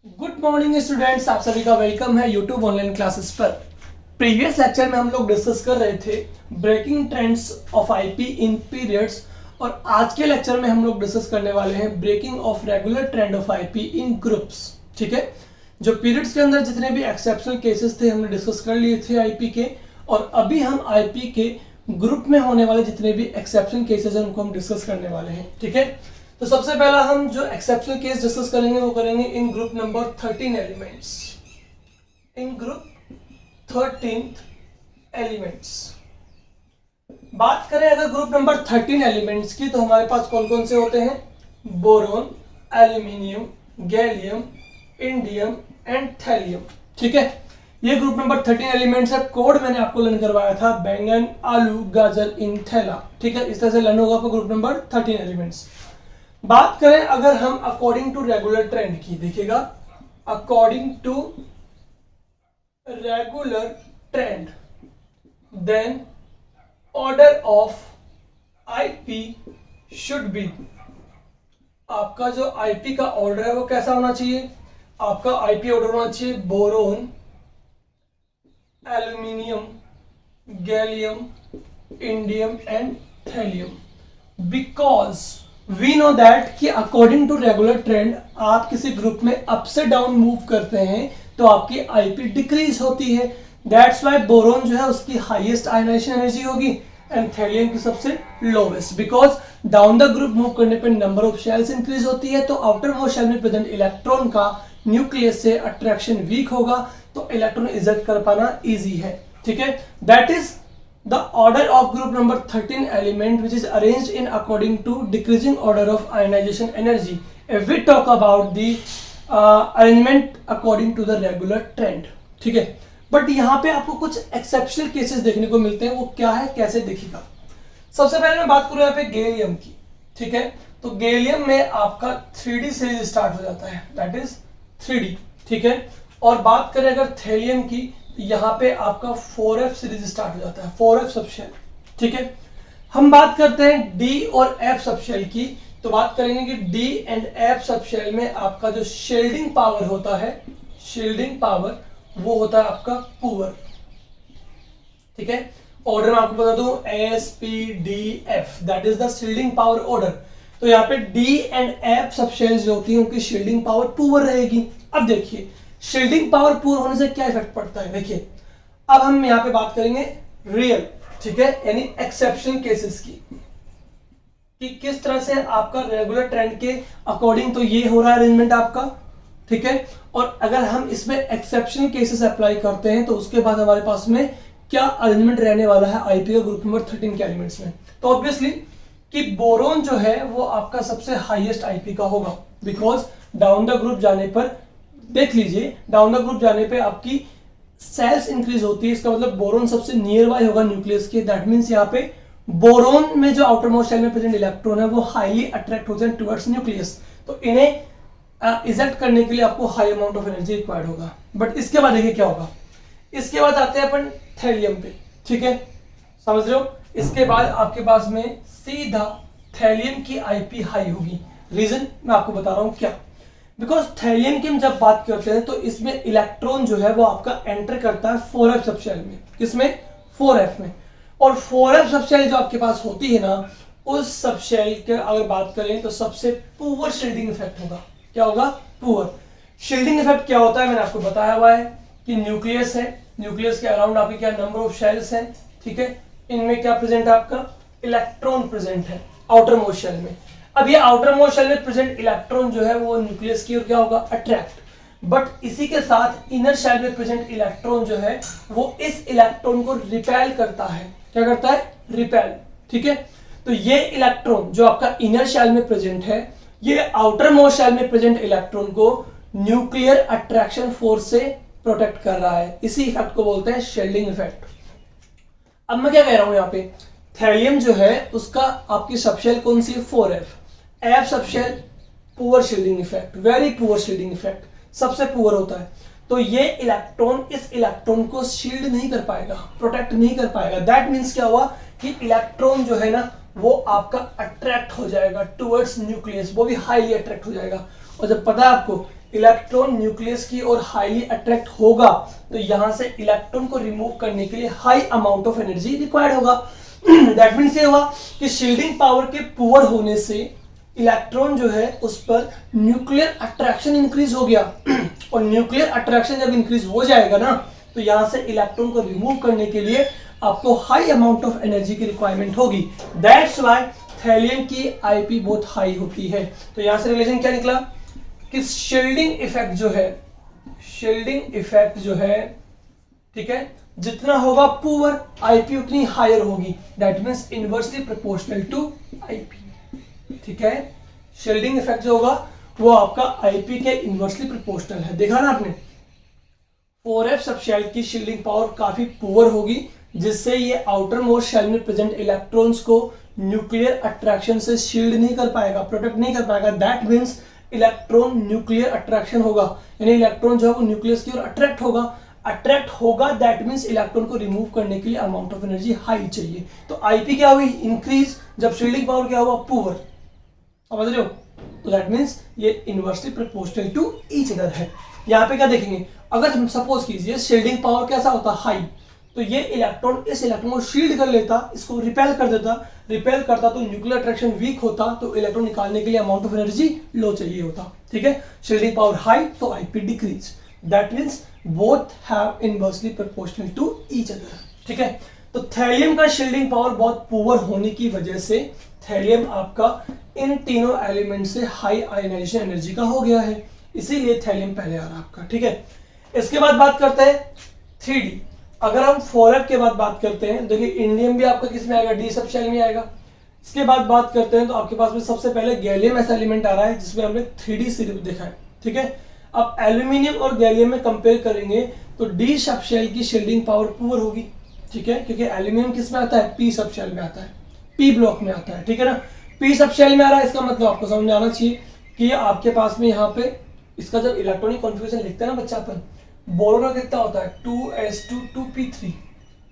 Good morning students, आप सभी का वेलकम है यूट्यूब ऑनलाइन क्लासेस पर। प्रीवियस लेक्चर में हम लोग डिस्कस कर रहे थे breaking trends of IP in periods, और आज के लेक्चर में हम लोग डिस्कस करने वाले हैं breaking of regular trend of IP in groups. ठीक है, जो पीरियड्स के अंदर जितने भी एक्सेप्शनल केसेस थे हमने डिस्कस कर लिए थे आईपी के, और अभी हम आईपी के ग्रुप में होने वाले जितने भी एक्सेप्शनल केसेस हैं उनको हम डिस्कस करने वाले हैं। ठीक है, तो सबसे पहला हम जो एक्सेप्शनल केस डिस्कस करेंगे वो करेंगे इन ग्रुप नंबर 13 एलिमेंट्स। इन ग्रुप 13 एलिमेंट्स बात करें अगर ग्रुप नंबर 13 एलिमेंट्स की, तो हमारे पास कौन कौन से होते हैं? Boron, aluminium, gallium, indium and thallium. ठीक है, ये ग्रुप नंबर 13 एलिमेंट्स है। कोड मैंने आपको लर्न करवाया था बैंगन, आलू, गाजर इन थैला। ठीक है, इस तरह से लर्न होगा आपको ग्रुप नंबर 13 एलिमेंट्स। बात करें अगर हम अकॉर्डिंग टू रेगुलर ट्रेंड की, देखिएगा according to regular trend then order of IP should be, आपका जो आईपी का ऑर्डर है वो कैसा होना चाहिए? आपका आईपी ऑर्डर होना चाहिए boron, aluminium, gallium, indium and thallium. Because we know that कि अकॉर्डिंग टू रेगुलर ट्रेंड आप किसी ग्रुप में अप से डाउन मूव करते हैं तो आपकी आईपी डिक्रीज होती है। दैट्स वाई बोरोन जो है उसकी हाईएस्ट आयनाइजेशन एनर्जी होगी एंड थैलियम की सबसे lowest. Because down the group move करने पर नंबर ऑफ शेल्स इंक्रीज होती है, तो आउटर मोस्ट शेल में प्रेजेंट इलेक्ट्रॉन का न्यूक्लियस से अट्रैक्शन वीक होगा, तो इलेक्ट्रॉन इजेक्ट कर पाना इजी है। ठीक है, that is the order of group number 13 element which is arranged in according to decreasing order of ionization energy if we talk about the arrangement according to the regular trend। ठीक है, but यहाँ पे आपको कुछ exceptional cases देखने को मिलते हैं। वो क्या है, कैसे देखिएगा। सबसे पहले मैं बात करूँ यहाँ पे गैलियम की। ठीक है, तो गैलियम में आपका 3D सीरीज स्टार्ट हो जाता है, दैट इज 3D। ठीक है, और बात करें अगर थैलियम की, यहाँ पे आपका 4F सीरीज स्टार्ट हो जाता है, 4F सबशेल। ठीक है, हम बात करते हैं D और F सबशेल की, तो बात करेंगे कि D एंड F सबशेल में आपका जो शील्डिंग पावर होता है, शील्डिंग पावर वो होता है आपका पुअर। ठीक है, ऑर्डर में आपको बता दूं SPDF, that is the shielding power order. तो यहाँ पे D एंड F सबशेल जो होती है उनकी शील्डिंग पावर पुअर रहेगी। अब देखिए शील्डिंग पावर पुअर होने से क्या इफेक्ट पड़ता है। देखिए अब हम यहाँ पे बात करेंगे रियल, ठीक है, यानी एक्सेप्शनल केसेस की, कि किस तरह से आपका रेगुलर ट्रेंड के अकॉर्डिंग तो ये हो रहा है अरेंजमेंट आपका। ठीक है, और अगर हम इसमें एक्सेप्शनल केसेस अप्लाई करते हैं तो उसके बाद हमारे पास में क्या अरेंजमेंट रहने वाला है आईपी का ग्रुप नंबर 13 के एलिमेंट्स में। तो ऑब्वियसली कि बोरोन जो है वो आपका सबसे हाईएस्ट आईपी का होगा, बिकॉज डाउन द ग्रुप जाने पर, देख लीजिए डाउन द ग्रुप जाने पे आपकी सेल्स इंक्रीज होती है, इसका मतलब बोरोन सबसे नियर बाय होगा न्यूक्लियस के। दैट मींस यहाँ पे बोरोन में जो आउटर मोस्ट शेल में प्रेजेंट इलेक्ट्रॉन है वो हाईली अट्रैक्ट होते हैं टुवर्ड्स न्यूक्लियस, तो इन्हें इजेक्ट करने के लिए आपको high amount of energy required होगा। बट इसके बाद देखिए क्या होगा, इसके बाद आते हैं अपन थैलियम पे। ठीक है, समझ रहे हो, इसके बाद आपके पास में सीधा थैलियम की आईपी हाई होगी। रीजन मैं आपको बता रहा हूं क्या, बिकॉज थैलियम की हम जब बात करते हैं तो इसमें इलेक्ट्रॉन जो है वो आपका एंटर करता है 4F सबशेल में। किसमें? 4F में। और 4F सबशेल जो आपके पास होती है ना, उस सबशेल के अगर बात करें तो सबसे पुअर शील्डिंग इफेक्ट होगा। क्या होगा? Poor shielding effect. क्या होता है मैंने आपको बताया हुआ है कि न्यूक्लियस है, न्यूक्लियस के अराउंड आपके क्या नंबर ऑफ शेल्स हैं। ठीक है, इनमें क्या प्रेजेंट है आपका इलेक्ट्रॉन प्रेजेंट है आउटर मोस्ट शेल में। अब ये आउटर मोस्ट शेल में प्रेजेंट इलेक्ट्रॉन जो है वो न्यूक्लियस की ओर क्या होगा? अट्रैक्ट। बट इसी के साथ इनर शेल में प्रेजेंट इलेक्ट्रॉन जो है वो इस इलेक्ट्रॉन को रिपेल करता है। क्या करता है? रिपेल। ठीक है, तो ये इलेक्ट्रॉन जो आपका इनर शेल में प्रेजेंट है, ये आउटर मोस्ट शेल में प्रेजेंट इलेक्ट्रॉन को न्यूक्लियर अट्रैक्शन फोर्स से प्रोटेक्ट कर रहा है। इसी इफेक्ट को बोलते हैं शील्डिंग इफेक्ट। अब मैं क्या कह रहा हूं यहाँ पे, थैलियम जो है उसका आपकी सबशेल कौन सी है? 4F। F subshell poor shielding effect, very poor shielding effect, सबसे पुअर होता है। तो ये इलेक्ट्रॉन इस इलेक्ट्रॉन को शील्ड नहीं कर पाएगा, प्रोटेक्ट नहीं कर पाएगा। दैट मीन्स क्या हुआ कि इलेक्ट्रॉन जो है ना वो आपका अट्रैक्ट हो जाएगा टुवर्ड्स न्यूक्लियस, वो भी हाईली अट्रैक्ट हो जाएगा। और जब पता है आपको इलेक्ट्रॉन न्यूक्लियस की ओर हाईली अट्रैक्ट होगा तो यहां से इलेक्ट्रॉन को रिमूव करने के लिए high amount of energy required होगा। दैट मीन्स ये हुआ कि शील्डिंग पावर के पुअर होने से इलेक्ट्रॉन जो है उस पर न्यूक्लियर अट्रैक्शन इंक्रीज हो गया और न्यूक्लियर अट्रैक्शन जब इंक्रीज हो जाएगा ना तो यहां से इलेक्ट्रॉन को रिमूव करने के लिए आपको हाई अमाउंट ऑफ एनर्जी की रिक्वायरमेंट होगी। दैट्स व्हाई थैलियम की आईपी बहुत हाई होती है। तो यहां से रिलेशन क्या निकला कि शील्डिंग इफेक्ट जो है ठीक है, जितना होगा पुअर आईपी उतनी हायर होगी। That means inversely proportional to IP. ठीक है, शील्डिंग इफेक्ट जो होगा वो आपका आईपी के इनवर्सली प्रोपोर्शनल है। देखा ना आपने, 4f सब शेल की शील्डिंग पावर काफी पुअर होगी जिससे ये आउटर मोस्ट शेल में प्रेजेंट इलेक्ट्रॉन्स को न्यूक्लियर अट्रैक्शन से शील्ड नहीं कर पाएगा, प्रोटेक्ट नहीं कर पाएगा। That means electron nuclear attraction होगा, यानी इलेक्ट्रॉन जो है वो न्यूक्लियस की ओर अट्रैक्ट होगा। दैट मीन्स इलेक्ट्रॉन को रिमूव करने के लिए अमाउंट ऑफ एनर्जी हाई चाहिए। तो आईपी क्या हुई, इंक्रीज, जब शील्डिंग पावर क्या हुआ, पुअर। समझ रहे हो? तो दैट मीन्स ये inversely proportional to each other है। यहाँ पे क्या देखेंगे, अगर हम सपोज कीजिए शील्डिंग पावर कैसा होता हाई, तो ये इलेक्ट्रॉन इस इलेक्ट्रॉन को शील्ड कर लेता, इसको रिपेल कर देता, रिपेल करता तो न्यूक्लियर अट्रैक्शन वीक होता, तो इलेक्ट्रॉन निकालने के लिए अमाउंट ऑफ एनर्जी लो चाहिए होता। ठीक है, शील्डिंग पावर हाई तो IP decrease. That means both have inversely proportional to each other. ठीक है, तो थैलियम का शील्डिंग पावर बहुत पुअर होने की वजह से थैलियम आपका इन तीनों एलिमेंट से हाई आयनाइजेशन एनर्जी का हो गया है, इसीलिए थैलियम पहले आ रहा है आपका। ठीक है, इसके बाद बात करते हैं 3D। अगर हम 4f के बाद बात करते हैं, देखिए इंडियम भी आपका किस में आएगा, डी सब शेल में आएगा। इसके बाद बात करते हैं तो आपके पास में सबसे पहले गैलियम ऐसा एलिमेंट आ रहा है जिसमें हमने 3D सिर्फ देखा है। ठीक है, अब एल्यूमिनियम और गैलियम में कंपेयर करेंगे तो डी सब शेल की शील्डिंग पावर पुअर होगी। ठीक है, क्योंकि एल्यूमिनियम किस में आता है, पी सब शेल में आता है, पी ब्लॉक में आता है। ठीक है ना, पी सब शेल में आ रहा है, इसका मतलब आपको समझ में आना चाहिए कि आपके पास में यहाँ पे इसका जब इलेक्ट्रॉनिक कॉन्फ़िगरेशन लिखते हैं ना बच्चा अपन, बोरोन का कितना होता है 2s2 2p3,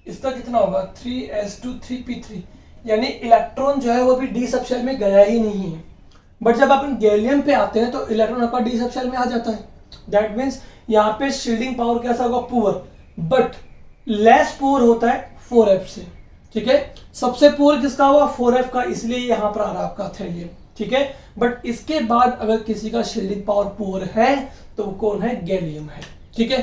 इसका कितना होगा 3s2 3p3, यानी इलेक्ट्रॉन जो है वो भी डी सब शेल में गया ही नहीं है। बट जब अपन गैलियम पे आते हैं तो इलेक्ट्रॉन आपका डी सब शेल में आ जाता है। दैट मीन्स यहाँ पे शील्डिंग पावर कैसा होगा, पुअर, बट लेस पुअर होता है 4f से। ठीक है, सबसे पुअर किसका हुआ 4f का, इसलिए यहाँ पर आ रहा है आपका थैलियम। ठीक है, बट इसके बाद अगर किसी का शील्डिंग पावर पुअर है तो वो कौन है, गैलियम है। ठीक है,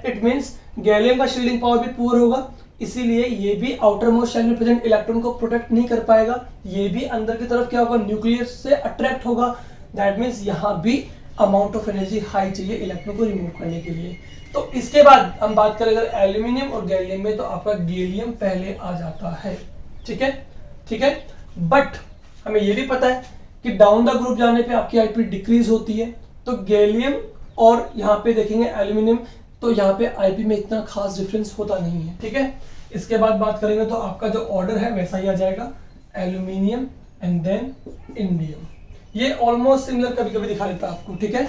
इट मींस गैलियम का शील्डिंग पावर भी पुअर होगा, इसीलिए ये भी आउटर मोस्ट शेल में प्रेजेंट इलेक्ट्रॉन को प्रोटेक्ट नहीं कर पाएगा, ये भी अंदर की तरफ क्या होगा, न्यूक्लियस से अट्रैक्ट होगा। दैट मीन्स यहाँ भी अमाउंट ऑफ एनर्जी हाई चाहिए इलेक्ट्रॉन को रिमूव करने के लिए। तो इसके बाद हम बात करें अगर एल्यूमिनियम और गैलियम में, तो आपका गैलियम पहले आ जाता है। ठीक है, ठीक है, बट हमें ये भी पता है कि डाउन द ग्रुप जाने पे आपकी आईपी डिक्रीज होती है। तो गैलियम और यहाँ पे देखेंगे एल्यूमिनियम, तो यहाँ पे आईपी में इतना खास डिफरेंस होता नहीं है। ठीक है, इसके बाद बात करेंगे तो आपका जो ऑर्डर है वैसा ही आ जाएगा, एल्यूमिनियम एंड देन इंडियम। ये ऑलमोस्ट सिमिलर कभी कभी दिखा देता है आपको। ठीक है,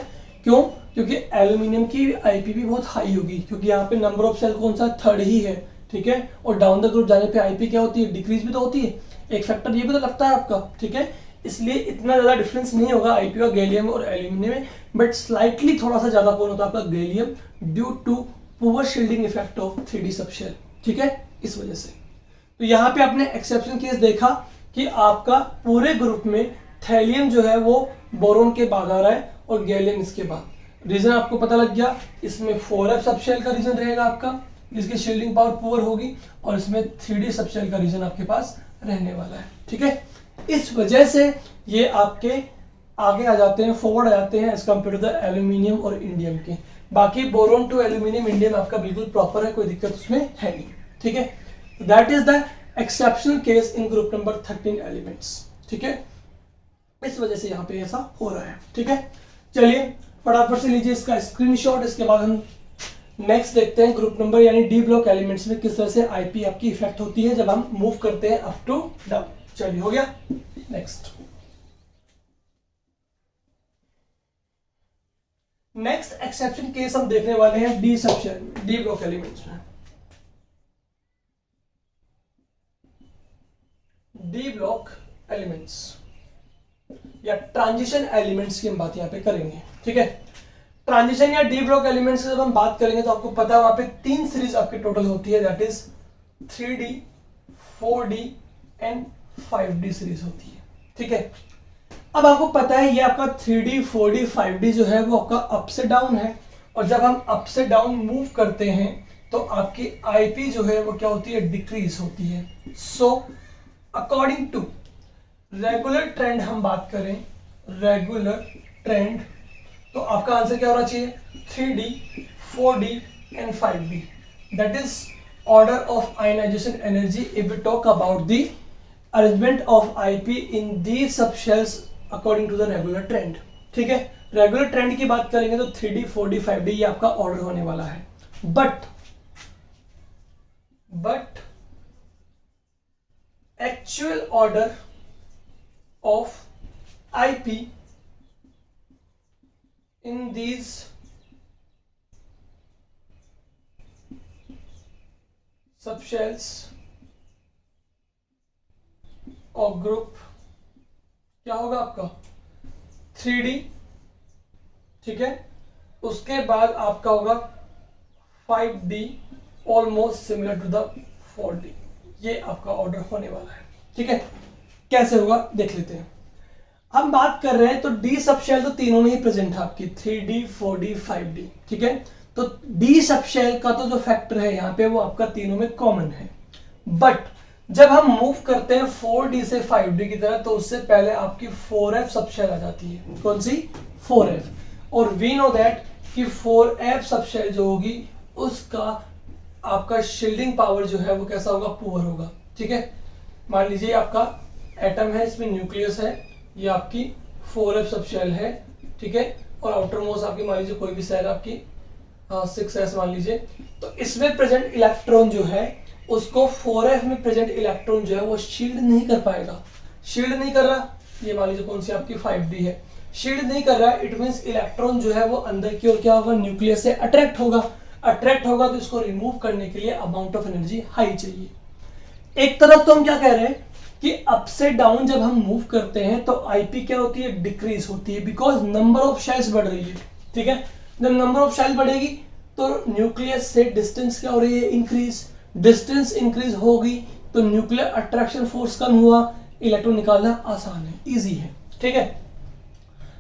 क्यों, क्योंकि एल्यूमिनियम की आईपी भी बहुत हाई होगी, क्योंकि यहाँ पे नंबर ऑफ सेल कौन सा, 3rd ही है। ठीक है, और डाउन द ग्रुप जाने पे आईपी क्या होती है, डिक्रीज भी तो होती है, एक फैक्टर ये भी तो लगता है आपका। ठीक है, इसलिए इतना ज्यादा डिफरेंस नहीं होगा आईपी का गैलियम और एल्यूमिनियम में, बट स्लाइटली थोड़ा सा ज्यादा कौन होता है आपका, gallium, due to poor shielding effect of 3D सब शेल। ठीक है, इस वजह से। तो यहाँ पे आपने एक्सेप्शन केस देखा कि आपका पूरे ग्रुप में थैलियम जो है वो बोरोन के बाद आ रहा है और गैलियम इसके बाद। रीजन आपको पता लग गया, इसमें 4f सब शेल का रीजन रहेगा आपका, जिसकी शील्डिंग पावर पुअर होगी, और इसमें 3D सब शेल का रीजन आपके पास रहने वाला है। ठीक है, इस वजह से ये आपके आगे आ जाते हैं, फॉरवर्ड आ जाते हैं as compared to the aluminium और इंडियम के। बाकी बोरोन टू एल्यूमिनियम इंडियम आपका बिल्कुल प्रॉपर है, कोई दिक्कत उसमें है नहीं। ठीक है, that is the exceptional case in group number 13 elements. ठीक है, इस वजह से यहाँ पे ऐसा हो रहा है। ठीक है, चलिए फटाफट से लीजिए इसका स्क्रीनशॉट। इसके बाद हम नेक्स्ट देखते हैं ग्रुप नंबर यानी डी ब्लॉक एलिमेंट्स में किस तरह से आईपी आपकी इफेक्ट होती है जब हम मूव करते हैं अप टू डाउन। चलिए, हो गया, नेक्स्ट एक्सेप्शन केस हम देखने वाले हैं D subshell, D block elements में। डी ब्लॉक एलिमेंट्स या ट्रांजिशन एलिमेंट्स की हम बात यहां पे करेंगे। ठीक है, ट्रांजिशन या डी ब्लॉक एलिमेंट्स की जब हम बात करेंगे तो आपको पता है वहां पे 3 सीरीज आपकी टोटल होती है, that is 3D, 4D and 5D series होती है। ठीक है, अब आपको पता है ये आपका 3D, 4D, 5D जो है वो आपका अप से डाउन है, और जब हम अप से डाउन मूव करते हैं तो आपकी IP जो है वो क्या होती है, डिक्रीज होती है। So according to regular trend हम बात करें, रेगुलर ट्रेंड, तो आपका आंसर क्या होना चाहिए, 3D, 4D and 5D, that is order of ionization energy if we talk about the arrangement of IP in the subshells according to the regular trend. ठीक है, रेगुलर ट्रेंड की बात करेंगे तो 3D, 4D, 5D ये आपका order होने वाला है। But actual order of IP in these subshells or group क्या होगा आपका 3D, ठीक है, उसके बाद आपका होगा 5D almost similar to the 4D, ये आपका ऑर्डर होने वाला है। ठीक है, कैसे होगा देख लेते हैं। हम बात कर रहे हैं तो डी सबशेल तो तीनों में ही प्रेजेंट है आपकी, 3D, 4D, 5D। ठीक है, तो डी सबशेल का तो जो फैक्टर है यहाँ पे वो आपका तीनों में कॉमन है। बट जब हम मूव करते हैं 4D से 5D की तरह तो उससे पहले आपकी 4F सबशेल आ जाती है। कौन सी, 4F, और वी नो दैट कि 4F सबशेल जो होगी उसका आपका शील्डिंग पावर जो है वो कैसा होगा, पुअर होगा। ठीक है, मान लीजिए आपका एटम है, इसमें न्यूक्लियस है, ये आपकी 4F सबशेल है। ठीक है, और आउटर मोस्ट आपकी मान लीजिए कोई भी सेल आपकी 6S मान लीजिए, तो इसमें प्रेजेंट इलेक्ट्रॉन जो है उसको 4F में प्रेजेंट इलेक्ट्रॉन जो है वो शील्ड नहीं कर पाएगा। शील्ड नहीं कर रहा, ये मान लीजिए कौन सी आपकी 5D है, शील्ड नहीं कर रहा, इट मींस इलेक्ट्रॉन जो है वो अंदर की ओर क्या होगा, न्यूक्लियस से अट्रैक्ट होगा। अट्रैक्ट होगा तो इसको रिमूव करने के लिए अमाउंट ऑफ एनर्जी हाई चाहिए। एक तरफ तो हम क्या कह रहे हैं कि अप से डाउन जब हम मूव करते हैं तो IP क्या होती है, डिक्रीज होती है, बिकॉज नंबर ऑफ शेल्स बढ़ रही है। ठीक है, जब नंबर ऑफ शेल बढ़ेगी तो न्यूक्लियस से डिस्टेंस क्या हो रही है, इंक्रीज, डिस्टेंस इंक्रीज होगी तो न्यूक्लियर अट्रैक्शन फोर्स कम हुआ, इलेक्ट्रॉन निकालना आसान है, इजी है। ठीक है,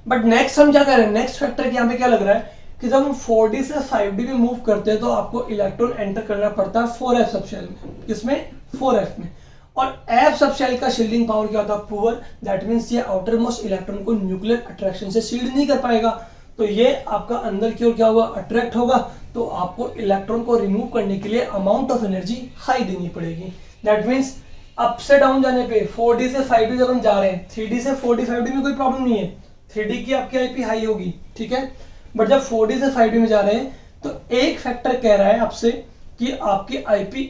बट नेक्स्ट हम क्या कर रहे हैं, नेक्स्ट फैक्टर यहाँ पे क्या लग रहा है कि जब हम 4D से 5D में मूव करते हैं तो आपको इलेक्ट्रॉन एंटर करना पड़ता है 4F सबशेल में। किसमें, 4F में, और F सबशेल का शील्डिंग पावर क्या होता है, पुअर, दैट मींस ये आउटर मोस्ट इलेक्ट्रॉन को न्यूक्लियर अट्रैक्शन से शील्ड नहीं कर पाएगा, तो ये आपका अंदर की ओर क्या होगा, अट्रैक्ट होगा, तो आपको इलेक्ट्रॉन को रिमूव करने के लिए अमाउंट ऑफ एनर्जी हाई देनी पड़ेगी। दैट मींस अप से डाउन जाने पे 4D से 5D जब हम जा रहे हैं, 3D से 4D 5D में कोई प्रॉब्लम नहीं है, 3D की आपकी IP हाई होगी। ठीक है, बट जब 4D से 5D में जा रहे हैं तो एक फैक्टर कह रहा है आपसे कि आपकी IP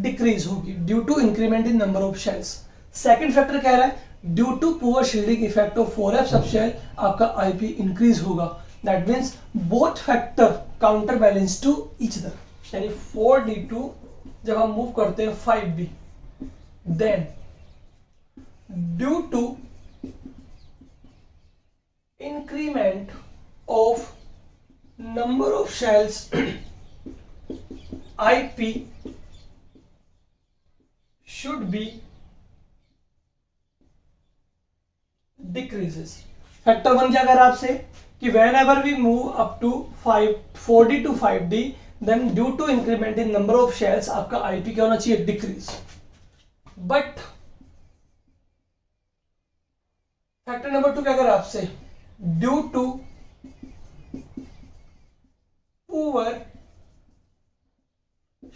डिक्रीज होगी due to increment in number of shells. Second factor कह रहा है due to poor shielding effect of 4F subshell आपका IP इंक्रीज होगा। That means both factor counter balance to each other, यानी 4D2 जब हम move करते हैं 5D, then due to increment of number of shells IP should be decreases। Factor 1 क्या कर रहा है आपसे कि whenever we move up to 4D to 5D then due to increment in number of shells आपका IP क्या होना चाहिए, डिक्रीज। बट फैक्टर नंबर 2 क्या कर रहा है आपसे, due to poor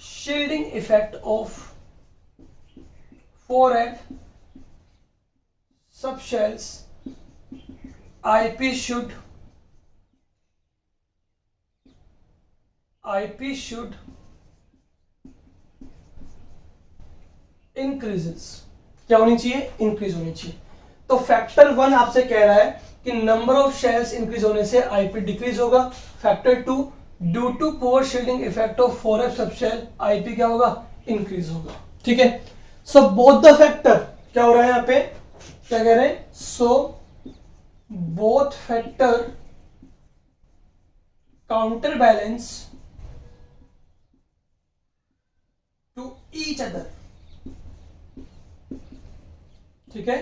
shielding effect of 4F subshells IP should increases। क्या होनी चाहिए, इंक्रीज होनी चाहिए। तो फैक्टर 1 आपसे कह रहा है कि नंबर ऑफ शेल्स इंक्रीज होने से IP डिक्रीज होगा। Factor 2 due to poor shielding effect of 4F subshell IP क्या होगा, इंक्रीज होगा। ठीक है, सो बोथ द फैक्टर क्या हो रहा है यहाँ पे, क्या कह रहे हैं, so both factor counter balance to each other. ठीक है,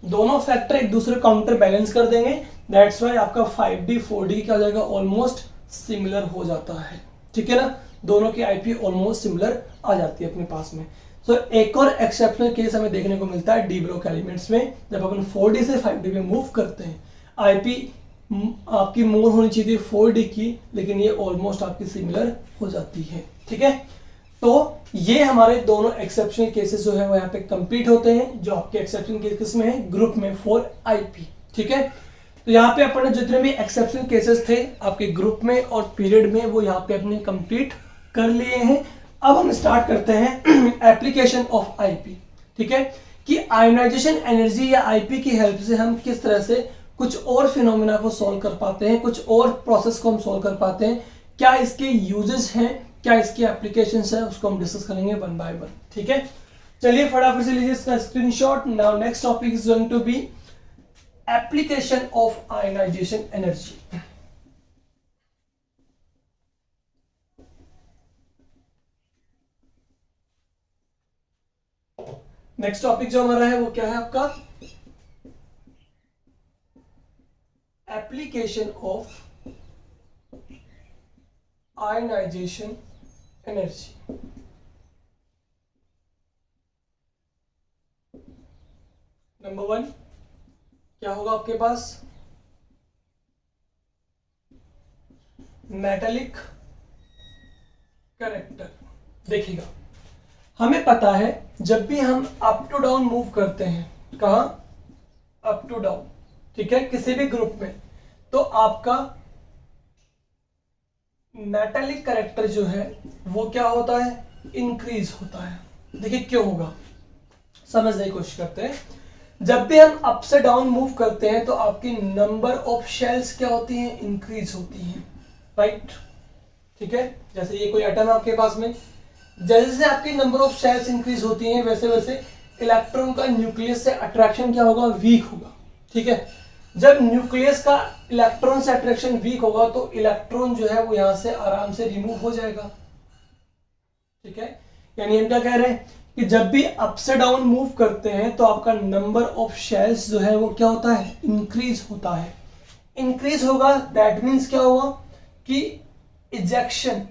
दोनों फैक्टर एक दूसरे काउंटर बैलेंस कर देंगे, दैट्स वाई आपका 5D 4D क्या हो जाएगा, ऑलमोस्ट सिमिलर हो जाता है। ठीक है ना, दोनों की आईपी ऑलमोस्ट सिमिलर आ जाती है अपने पास में। सो एक और एक्सेप्शनल केस हमें देखने को मिलता है डी ब्लॉक एलिमेंट्स में, जब अपन 4D से 5D में मूव करते हैं, आईपी आपकी मोर होनी चाहिए 4D की, लेकिन ये ऑलमोस्ट आपकी सिमिलर हो जाती है। ठीक है, तो ये हमारे दोनों एक्सेप्शनल केसेस जो है वो यहाँ पे कंप्लीट होते हैं, जो आपके एक्सेप्शनल केसेस में है ग्रुप में फॉर आईपी। ठीक है, तो यहाँ पे अपन ने जितने भी एक्सेप्शनल केसेस थे आपके ग्रुप में और पीरियड में, वो यहाँ पे अपने कंप्लीट कर लिए हैं। अब हम स्टार्ट करते हैं एप्लीकेशन ऑफ आईपी। ठीक है, कि आयोनाइजेशन एनर्जी या आईपी की हेल्प से हम किस तरह से कुछ और फिनोमेना को सॉल्व कर पाते हैं, कुछ और प्रोसेस को हम सॉल्व कर पाते हैं, क्या इसके यूजेस हैं, क्या इसकी एप्लीकेशंस है, उसको हम डिस्कस करेंगे वन बाय वन। ठीक है, चलिए फटाफट से लीजिए इसका screenshot. Now next topic is going to be application of ionization energy. Next topic जो हमारा है वो क्या है आपका, application of ionization energy. Number 1 क्या होगा आपके पास, मेटालिक कैरेक्टर। देखिएगा, हमें पता है जब भी हम अप टू डाउन मूव करते हैं, कहां, अप टू डाउन, ठीक है, किसी भी ग्रुप में, तो आपका मेटालिक कैरेक्टर जो है वो क्या होता है, इंक्रीज होता है। देखिए क्यों होगा, समझने की कोशिश करते हैं। जब भी हम अप से डाउन मूव करते हैं तो आपकी नंबर ऑफ शेल्स क्या होती हैं, इंक्रीज होती हैं, राइट। ठीक है, जैसे ये कोई एटम है आपके पास में, जैसे जैसे आपकी नंबर ऑफ शेल्स इंक्रीज होती हैं वैसे वैसे इलेक्ट्रॉन का न्यूक्लियस से अट्रैक्शन क्या होगा, वीक होगा। ठीक है, जब न्यूक्लियस का इलेक्ट्रॉन से अट्रैक्शन वीक होगा तो इलेक्ट्रॉन जो है वो यहां से आराम से रिमूव हो जाएगा। ठीक है, यानी हम क्या कह रहे हैं कि जब भी अप से डाउन मूव करते हैं तो आपका नंबर ऑफ शेल्स जो है वो क्या होता है, इंक्रीज होता है। इंक्रीज होगा दैट मीन्स क्या होगा कि इजेक्शन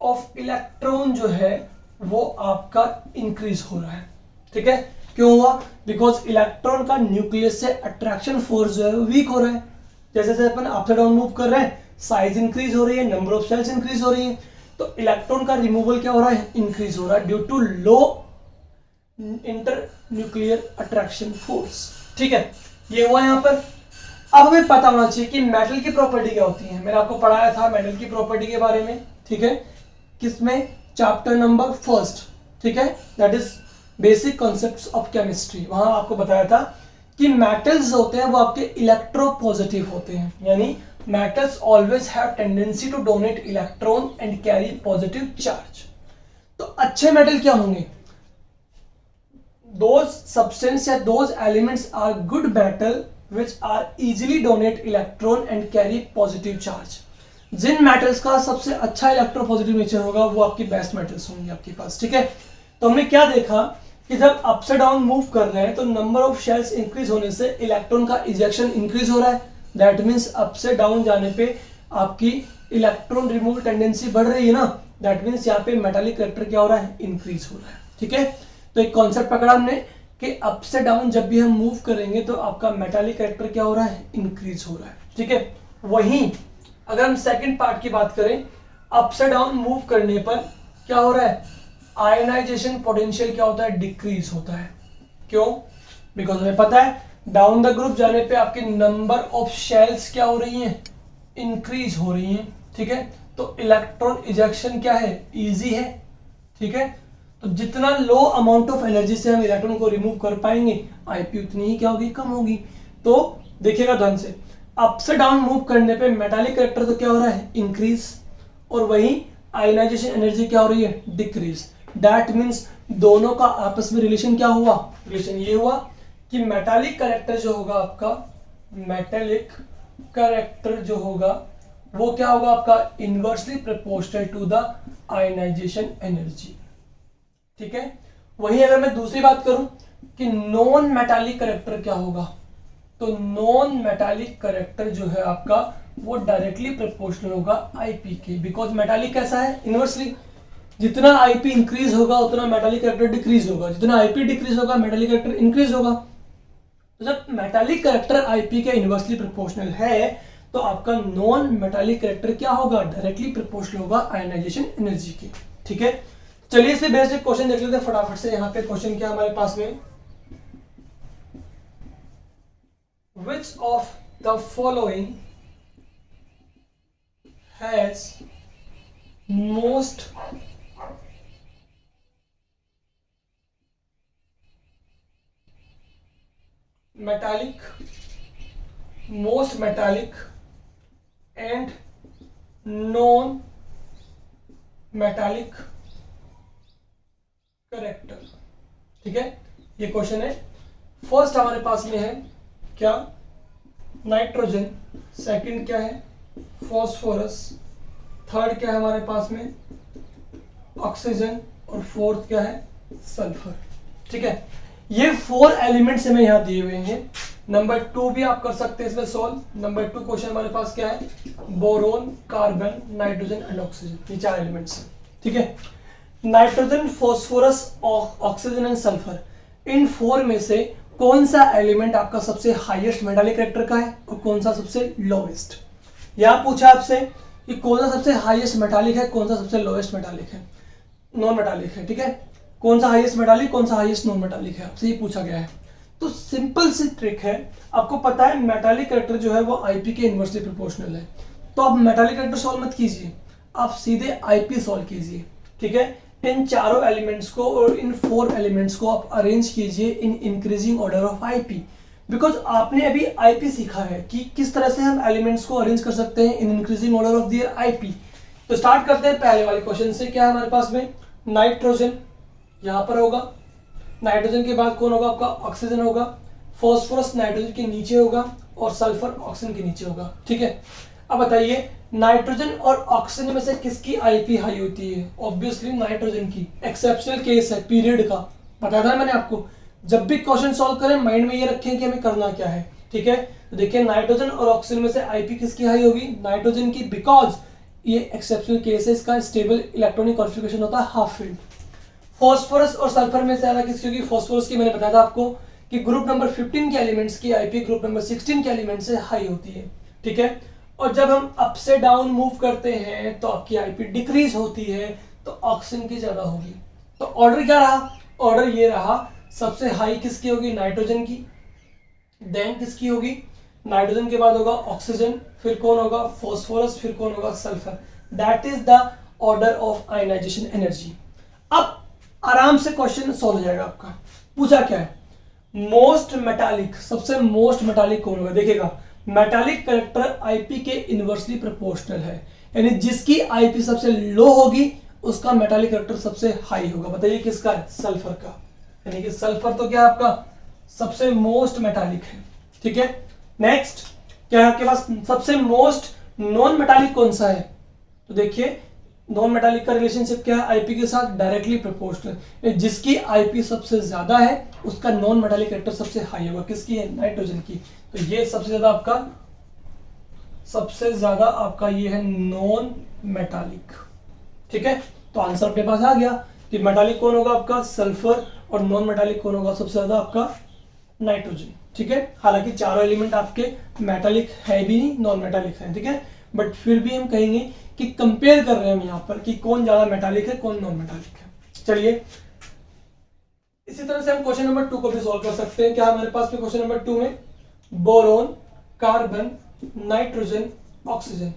ऑफ इलेक्ट्रॉन जो है वो आपका इंक्रीज हो रहा है। ठीक है, क्यों हुआ, बिकॉज इलेक्ट्रॉन का न्यूक्लियस से अट्रैक्शन फोर्स जो है वो वीक हो रहा है। जैसे जैसे अपन अप से डाउन मूव कर रहे हैं, साइज इंक्रीज हो रही है, नंबर ऑफ सेल्स इंक्रीज हो रही है, तो इलेक्ट्रॉन का रिमूवल क्या हो रहा है, इंक्रीज हो रहा है due to low inter nuclear attraction force. ठीक है, ये हुआ यहां पर। अब हमें पता होना चाहिए कि मेटल की प्रॉपर्टी क्या होती है। मैंने आपको पढ़ाया था मेटल की प्रॉपर्टी के बारे में। ठीक है, किसमें, चैप्टर नंबर 1। ठीक है, that is basic concepts of chemistry. वहां आपको बताया था कि मेटल्स होते हैं वो आपके इलेक्ट्रोपॉजिटिव होते हैं, यानी metals always have tendency to donate electron and carry positive charge। तो अच्छे मेटल क्या होंगे, those substance या those elements are good metal which are easily donate electron and carry positive charge। जिन मेटल्स का सबसे अच्छा इलेक्ट्रोपॉजिटिव नेचर होगा वो आपकी बेस्ट मेटल्स होंगे आपके पास। ठीक है, तो हमने क्या देखा कि जब अप से डाउन मूव कर रहे हैं तो नंबर ऑफ शेल्स इंक्रीज होने से इलेक्ट्रॉन का इजेक्शन इंक्रीज हो रहा है। दैट मीन्स अप से डाउन जाने पे आपकी इलेक्ट्रॉन रिमूवल टेंडेंसी बढ़ रही है ना, दैट मीन्स यहाँ पे मेटालिक कैरेक्टर क्या हो रहा है, इंक्रीज हो रहा है। ठीक है, तो एक कॉन्सेप्ट पकड़ा हमने कि अप से डाउन जब भी हम मूव करेंगे तो आपका मेटालिक कैरेक्टर क्या हो रहा है, इंक्रीज हो रहा है। ठीक है, वहीं अगर हम सेकंड पार्ट की बात करें, अप से डाउन मूव करने पर क्या हो रहा है, आयनाइजेशन पोटेंशियल क्या होता है, डिक्रीज होता है। क्यों, बिकॉज हमें पता है डाउन द ग्रुप जाने पे आपके नंबर ऑफ शेल्स क्या हो रही हैं, इंक्रीज हो रही हैं। ठीक है, तो इलेक्ट्रॉन इजेक्शन क्या है, इजी है। ठीक है, तो जितना लो अमाउंट ऑफ एनर्जी से हम इलेक्ट्रॉन को रिमूव कर पाएंगे, आईपी उतनी ही क्या होगी, कम होगी। तो देखिएगा ध्यान से, अप से डाउन मूव करने पे मेटालिक कैरेक्टर तो क्या हो रहा है, इंक्रीज, और वही आयनाइजेशन एनर्जी क्या हो रही है, डिक्रीज। दैट मीन्स दोनों का आपस में रिलेशन क्या हुआ, रिलेशन ये हुआ कि मेटालिक कैरेक्टर जो होगा आपका, मेटालिक कैरेक्टर जो होगा वो क्या होगा आपका inversely proportional to the ionization energy. ठीक है, वही अगर मैं दूसरी बात करूं कि नॉन मेटालिक करेक्टर क्या होगा, तो नॉन मेटालिक करेक्टर जो है आपका वो डायरेक्टली प्रोपोर्शनल होगा आईपी के, बिकॉज मेटालिक कैसा है इनवर्सली, जितना आईपी इंक्रीज होगा उतना मेटालिक करेक्टर डिक्रीज होगा, जितना आईपी डिक्रीज होगा मेटालिक करेक्टर इंक्रीज होगा। तो जब मेटालिक करेक्टर आईपी के इनवर्सली प्रोपोर्शनल है तो आपका नॉन मेटालिक करेक्टर क्या होगा, डायरेक्टली प्रोपोर्शनल होगा आयनाइजेशन एनर्जी के। ठीक है, चलिए इससे बेस्ड एक क्वेश्चन देख लेते हैं फटाफट से। यहाँ पे क्वेश्चन क्या हमारे पास में, which of the following has most metallic and non metallic character। ठीक है, ये क्वेश्चन है। फर्स्ट हमारे पास में है क्या, नाइट्रोजन, सेकंड क्या है फॉस्फोरस, थर्ड क्या है हमारे पास में ऑक्सीजन, और फोर्थ क्या है सल्फर। ठीक है, ये 4 एलिमेंट्स हमें यहाँ दिए हुए हैं। नंबर 2 भी आप कर सकते हैं इसमें सॉल्व। नंबर 2 क्वेश्चन हमारे पास क्या है, boron, carbon, nitrogen and oxygen, ये 4 एलिमेंट्स हैं। ठीक है, nitrogen, phosphorus, oxygen and sulphur, इन 4 में से कौन सा एलिमेंट आपका सबसे हाईएस्ट मेटालिक कैरेक्टर का है और कौन सा सबसे लोवेस्ट। यहाँ पूछा आपसे कि कौन सा सबसे हाईएस्ट मेटालिक है, कौन सा सबसे लोवेस्ट मेटालिक है, नॉन मेटालिक है। ठीक है, कौन सा हाईएस्ट मेटालिक, कौन सा हाईएस्ट नॉन मेटालिक है, आपसे ये पूछा गया है। तो सिंपल सी ट्रिक है, आपको पता है मेटालिक कैरेक्टर जो है वो आईपी के इनवर्सली प्रोपोर्शनल है, तो आप मेटालिक कैरेक्टर सॉल्व मत कीजिए, आप सीधे आईपी सॉल्व कीजिए। ठीक है, इन चारों एलिमेंट्स को और इन 4 एलिमेंट्स को आप अरेंज कीजिए in increasing order of IP, because आपने अभी आईपी सीखा है कि किस तरह से हम एलिमेंट्स को अरेंज कर सकते हैं in increasing order of their IP. तो स्टार्ट करते हैं पहले वाले क्वेश्चन से। क्या है हमारे पास में, नाइट्रोजन यहां पर होगा, नाइट्रोजन के बाद कौन होगा आपका ऑक्सीजन होगा, फास्फोरस नाइट्रोजन के नीचे होगा और सल्फर ऑक्सीजन के नीचे होगा। ठीक है, अब बताइए नाइट्रोजन और ऑक्सीजन में से किसकी आईपी हाई होती है, ऑब्वियसली नाइट्रोजन की। एक्सेप्शनल केस है पीरियड का, बताया था मैंने आपको, जब भी क्वेश्चन सॉल्व करें माइंड में ये रखें कि हमें करना क्या है। ठीक है, तो देखिए नाइट्रोजन और ऑक्सीजन में से आईपी किसकी हाई होगी, नाइट्रोजन की, बिकॉज ये एक्सेप्शनल केस है, इसका स्टेबल इलेक्ट्रॉनिक कॉन्फिगरेशन होता है हाफ फील्ड। फॉस्फोरस और सल्फर में से ज्यादा किसकी होगी, फॉस्फोरस की मैंने बताया था आपको कि ग्रुप नंबर 15 के एलिमेंट्स की आईपी ग्रुप नंबर 16 के एलिमेंट से हाई होती है। ठीक है, और जब हम अप से डाउन मूव करते हैं तो आपकी आईपी डिक्रीज होती है, तो ऑक्सीजन की ज्यादा होगी। तो ऑर्डर क्या रहा, ऑर्डर ये रहा, सबसे हाई किसकी होगी, नाइट्रोजन की, देन किसकी होगी, नाइट्रोजन के बाद होगा ऑक्सीजन, फिर कौन होगा फॉस्फोरस, फिर कौन होगा sulphur. That is the order of ionization energy. अब आराम से क्वेश्चन सॉल्व हो जाएगा आपका। पूछा क्या है, मोस्ट मेटालिक, सबसे मोस्ट मेटालिक कौन होगा। देखिएगा मेटालिक कैरेक्टर आईपी के इनवर्सली प्रोपोर्शनल है, यानी जिसकी आईपी सबसे लो होगी उसका मेटालिक कैरेक्टर सबसे हाई होगा। बताइए किसका है, सल्फर का, यानी कि सल्फर तो क्या आपका सबसे मोस्ट मेटालिक है। ठीक है, नेक्स्ट क्या है आपके पास, सबसे मोस्ट नॉन मेटालिक कौन सा है, तो देखिए नॉन मेटालिक का रिलेशनशिप क्या है आईपी के साथ, डायरेक्टली प्रोपोर्शनल, जिसकी आईपी सबसे ज्यादा है उसका नॉन मेटालिक कैरेक्टर सबसे हाई होगा। किसकी है, नाइट्रोजन की। तो ये सबसे ज्यादा आपका ये है नॉन मेटालिक। ठीक है, तो आंसर अपने पास आ गया कि मेटालिक कौन होगा आपका सल्फर, और नॉन मेटालिक कौन होगा सबसे ज्यादा आपका नाइट्रोजन। ठीक है, हालांकि चारों एलिमेंट आपके मेटालिक है भी नहीं, नॉन मेटालिक है। ठीक है, बट फिर भी हम कहेंगे कि कंपेयर कर रहे हैं हम यहाँ पर कि कौन ज्यादा मेटालिक है कौन नॉन मेटालिक है। चलिए इसी तरह से हम क्वेश्चन नंबर 2 को भी सॉल्व कर सकते हैं। क्या हमारे पास में क्वेश्चन नंबर 2 में बोरोन, कार्बन, नाइट्रोजन, ऑक्सीजन,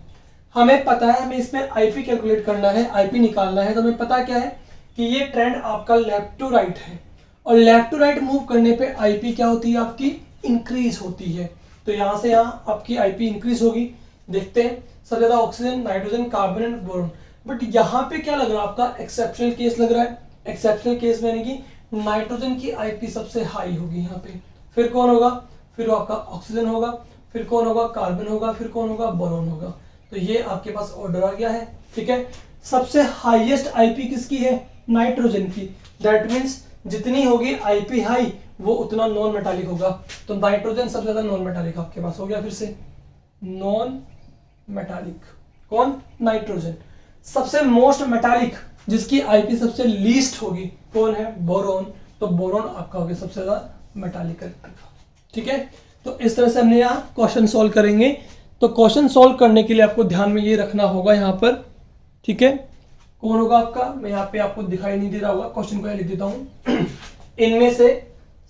हमें पता है हमें इसमें आईपी कैलकुलेट करना है, आईपी निकालना है। तो हमें पता क्या है कि ये ट्रेंड आपका लेफ्ट टू राइट है, और लेफ्ट टू राइट मूव करने पे आईपी क्या होती है आपकी, इंक्रीज होती है। तो यहां से यहाँ आपकी आईपी इंक्रीज होगी। देखते हैं सबसे ज्यादा oxygen, nitrogen, carbon and boron, but यहाँ पे क्या लग रहा है आपका एक्सेप्शनल केस लग रहा है। एक्सेप्शनल केस में यानी कि नाइट्रोजन की आईपी सबसे हाई होगी यहाँ पे, फिर कौन होगा, फिर आपका ऑक्सीजन होगा, फिर कौन होगा कार्बन होगा, फिर कौन होगा बोरोन होगा। तो ये आपके पास ऑर्डर आ गया है। ठीक है, सबसे हाईएस्ट आईपी किसकी है? नाइट्रोजन की। दैट मीन्स जितनी होगी आईपी हाई वो उतना नॉन मेटालिक होगा। तो नाइट्रोजन सबसे ज्यादा नॉन मेटालिक आपके पास हो गया। फिर से नॉन मेटालिक कौन? नाइट्रोजन। सबसे मोस्ट मेटालिक जिसकी आईपी सबसे लीस्ट होगी कौन है? बोरोन। तो बोरोन आपका हो गया सबसे ज्यादा मेटालिक कैरेक्टर का। ठीक है, तो इस तरह से हमने यहाँ क्वेश्चन सॉल्व करेंगे। तो क्वेश्चन सॉल्व करने के लिए आपको ध्यान में ये रखना होगा यहाँ पर। ठीक है, कौन होगा आपका? मैं यहाँ पे आपको दिखाई नहीं दे रहा होगा, क्वेश्चन को लिख देता हूं। इनमें से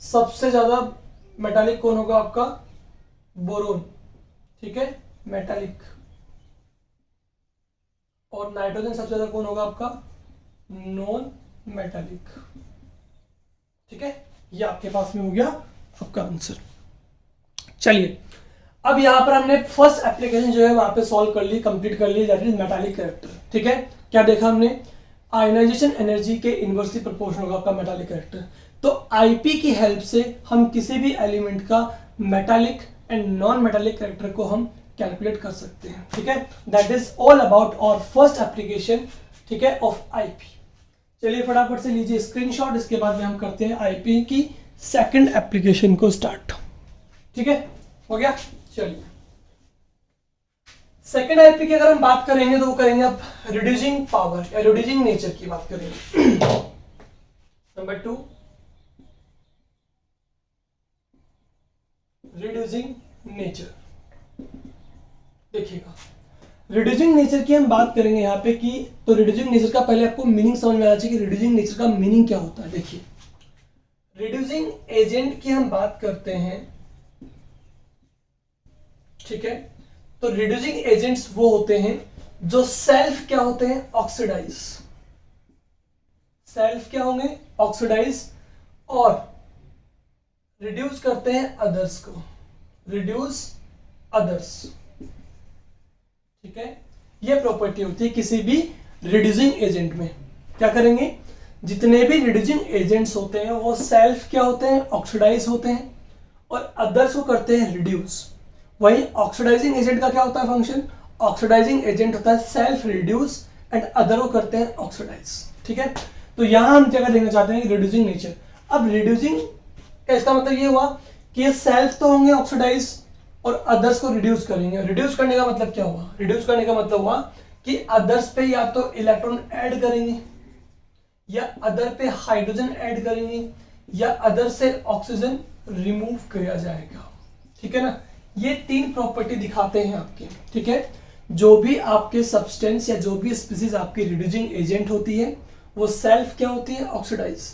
सबसे ज्यादा मेटालिक कौन होगा आपका? बोरोन। ठीक है, मेटालिक। और नाइट्रोजन सबसे ज्यादा कौन होगा आपका? Non metallic. ठीक है, ये आपके पास में हो गया आपका आंसर। चलिए, अब यहां पर हमने फर्स्ट एप्लीकेशन जो है वहां पे सॉल्व कर ली, कंप्लीट कर ली, दैट इज मेटालिक कैरेक्टर। ठीक है, क्या देखा हमने? आयनाइजेशन एनर्जी के इनवर्सली प्रोपोर्शनल होगा आपका मेटालिक कैरेक्टर। तो आईपी की हेल्प से हम किसी भी एलिमेंट का metallic and non metallic character को हम कैलकुलेट कर सकते हैं। ठीक है, that is all about our first application, ठीक है, ऑफ आईपी। चलिए फटाफट से लीजिए स्क्रीनशॉट, इसके बाद में हम करते हैं आईपी की सेकंड एप्लीकेशन को स्टार्ट। ठीक है, हो गया। चलिए, सेकंड आईपी की अगर हम बात करेंगे तो वो करेंगे अब रिड्यूसिंग पावर या रिड्यूसिंग नेचर की बात करेंगे। Number 2, reducing nature. देखिएगा, रिड्यूसिंग नेचर की हम बात करेंगे यहाँ पे कि तो रिड्यूसिंग नेचर का पहले आपको मीनिंग समझ में आना चाहिए कि रिड्यूसिंग नेचर का मीनिंग क्या होता है। देखिए, रिड्यूसिंग एजेंट की हम बात करते हैं। ठीक है, तो रिड्यूसिंग एजेंट्स वो होते हैं जो सेल्फ क्या होते हैं? ऑक्सीडाइज। सेल्फ क्या होंगे? ऑक्सीडाइज, और रिड्यूस करते हैं अदर्स को। Reduce others. ठीक है, ये प्रॉपर्टी होती है किसी भी रिड्यूसिंग एजेंट में। क्या करेंगे? जितने भी रिड्यूसिंग एजेंट्स होते हैं वो सेल्फ क्या होते हैं? ऑक्सीडाइज होते हैं, और अदर्स को करते हैं रिड्यूस। वही ऑक्सीडाइजिंग एजेंट का क्या होता है फंक्शन? ऑक्सीडाइजिंग एजेंट होता है सेल्फ रिड्यूस एंड अदर को करते हैं ऑक्सीडाइज। ठीक है, तो यहां हम क्या देखना चाहते हैं? Reducing nature. अब रिड्यूसिंग इसका मतलब ये हुआ कि सेल्फ तो होंगे ऑक्सीडाइज और अदर्स को रिड्यूस करेंगे। रिड्यूस करने का मतलब क्या हुआ? रिड्यूस करने का मतलब हुआ कि अदर्स पे या तो इलेक्ट्रॉन ऐड करेंगे, या अदर पे हाइड्रोजन ऐड करेंगे, या अदर से ऑक्सीजन रिमूव किया जाएगा। ठीक है ना, ये तीन प्रॉपर्टी दिखाते हैं आपके। ठीक है, जो भी आपके सब्सटेंस या जो भी स्पीसीज आपकी रिड्यूसिंग एजेंट होती है वो सेल्फ क्या होती है? ऑक्सीडाइज,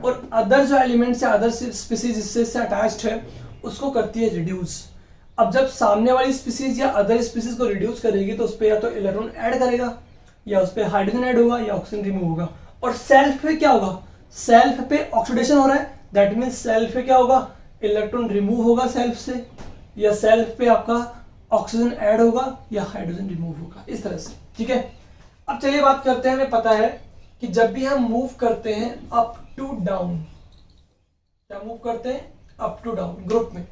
और अदर जो एलिमेंट्स या अदर स्पीसीज इससे अटैच्ड है उसको करती है रिड्यूस। अब जब सामने वाली स्पीसीज या अदर स्पीसीज को रिड्यूस करेगी तो उस पर या तो इलेक्ट्रॉन ऐड करेगा, या उस पर हाइड्रोजन ऐड होगा, या ऑक्सीजन रिमूव होगा। और सेल्फ पे क्या होगा? सेल्फ पे ऑक्सीडेशन हो रहा है, दैट मीन्स सेल्फ पे क्या होगा? इलेक्ट्रॉन रिमूव होगा सेल्फ से, या सेल्फ पे आपका ऑक्सीजन ऐड होगा या हाइड्रोजन रिमूव होगा, इस तरह से। ठीक है, अब चलिए बात करते हैं। हमें पता है कि जब भी हम मूव करते हैं अप टू डाउन, क्या मूव करते हैं? अप टू डाउन ग्रुप में,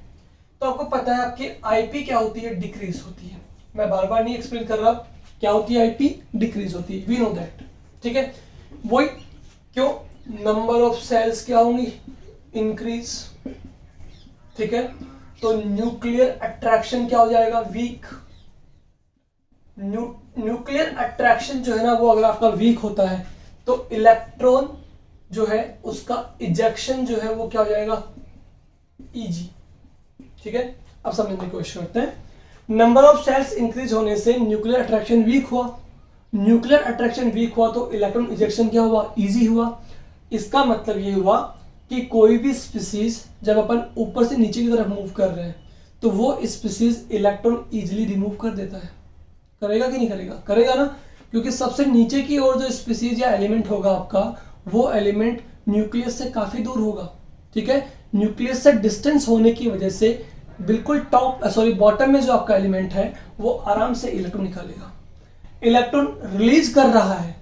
तो आपको पता है आपकी आईपी क्या होती है? डिक्रीज होती है। मैं बार बार नहीं एक्सप्लेन कर रहा, क्या होती है? आईपी डिक्रीज होती है, वी नो दैट। ठीक है, वही क्यों? नंबर ऑफ सेल्स क्या होंगी? इंक्रीज। ठीक है, तो न्यूक्लियर अट्रैक्शन क्या हो जाएगा? वीक। न्यूक्लियर अट्रैक्शन जो है ना वो अगर आपका वीक होता है तो इलेक्ट्रॉन जो है उसका इजेक्शन जो है वो क्या हो जाएगा? ईजी। ठीक है, अब समझने की कोशिश करते हैं। नंबर ऑफ सेल्स इंक्रीज होने से न्यूक्लियर अट्रैक्शन वीक हुआ। न्यूक्लियर अट्रैक्शन वीक हुआ तो इलेक्ट्रॉन इजेक्शन क्या हुआ? इजी हुआ। इसका मतलब ये हुआ कि कोई भी स्पीसीज जब अपन ऊपर से नीचे की तरफ मूव कर रहे हैं तो वो स्पीसीज इलेक्ट्रॉन इजीली रिमूव कर देता है। करेगा कि नहीं करेगा? करेगा ना, क्योंकि सबसे नीचे की ओर जो स्पीसीज या एलिमेंट होगा आपका वो एलिमेंट न्यूक्लियस से काफी दूर होगा। ठीक है, न्यूक्लियस से डिस्टेंस होने की वजह से बिल्कुल बॉटम में जो आपका एलिमेंट है वो आराम से इलेक्ट्रॉन निकालेगा। इलेक्ट्रॉन रिलीज कर रहा है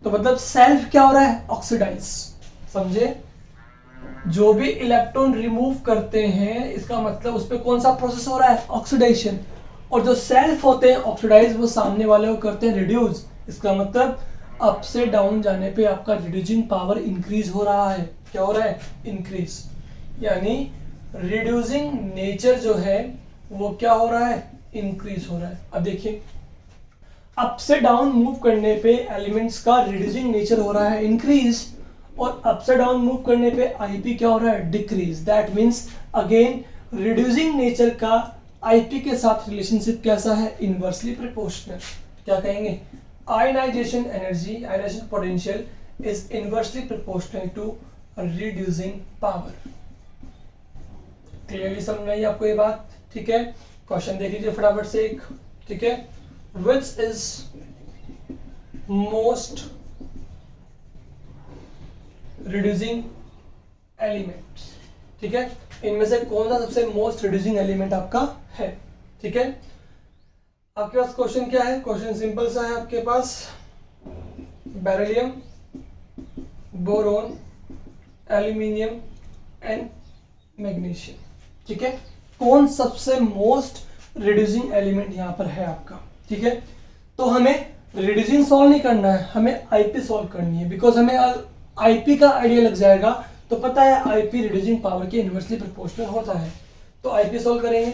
तो मतलब सेल्फ क्या हो रहा है? ऑक्सीडाइज। समझे? जो भी इलेक्ट्रॉन रिमूव करते हैं इसका मतलब उस पर कौन सा प्रोसेस हो रहा है? ऑक्सीडेशन। और जो सेल्फ होते हैं ऑक्सीडाइज वो सामने वाले को करते हैं रिड्यूस। इसका मतलब अप से डाउन जाने पे आपका रिड्यूसिंग पावर इंक्रीज हो रहा है। क्या हो रहा है? इंक्रीज। यानी रिड्यूसिंग नेचर जो है वो क्या हो रहा है? इंक्रीज हो रहा है। अब देखिए अप से डाउन मूव करने पे एलिमेंट्स का रिड्यूसिंग नेचर हो रहा है इंक्रीज, और अप से डाउन मूव करने पे आईपी क्या हो रहा है? Decrease. That means again reducing nature का आईपी के साथ रिलेशनशिप कैसा है? Inversely proportional. क्या कहेंगे? Ionization energy, ionization potential is inversely proportional to reducing power. Clearly समझ में आई आपको ये बात? ठीक है, क्वेश्चन देख लीजिए फटाफट से एक। ठीक है, which is most reducing element. ठीक है, इनमें से कौन सा सबसे मोस्ट रिड्यूसिंग एलिमेंट आपका है? ठीक है, आपके पास क्वेश्चन क्या है? क्वेश्चन सिंपल सा है आपके पास, beryllium, boron, aluminium and magnesium. ठीक है, कौन सबसे मोस्ट रिड्यूसिंग एलिमेंट यहां पर है आपका? ठीक है, तो हमें रिड्यूसिंग सॉल्व नहीं करना है, हमें आईपी सॉल्व करनी है। बिकॉज हमें आईपी का आइडिया लग जाएगा तो पता है आईपी रिड्यूसिंग पावर के इनवर्सली प्रोपोर्शनल होता है। तो आईपी सॉल्व करेंगे।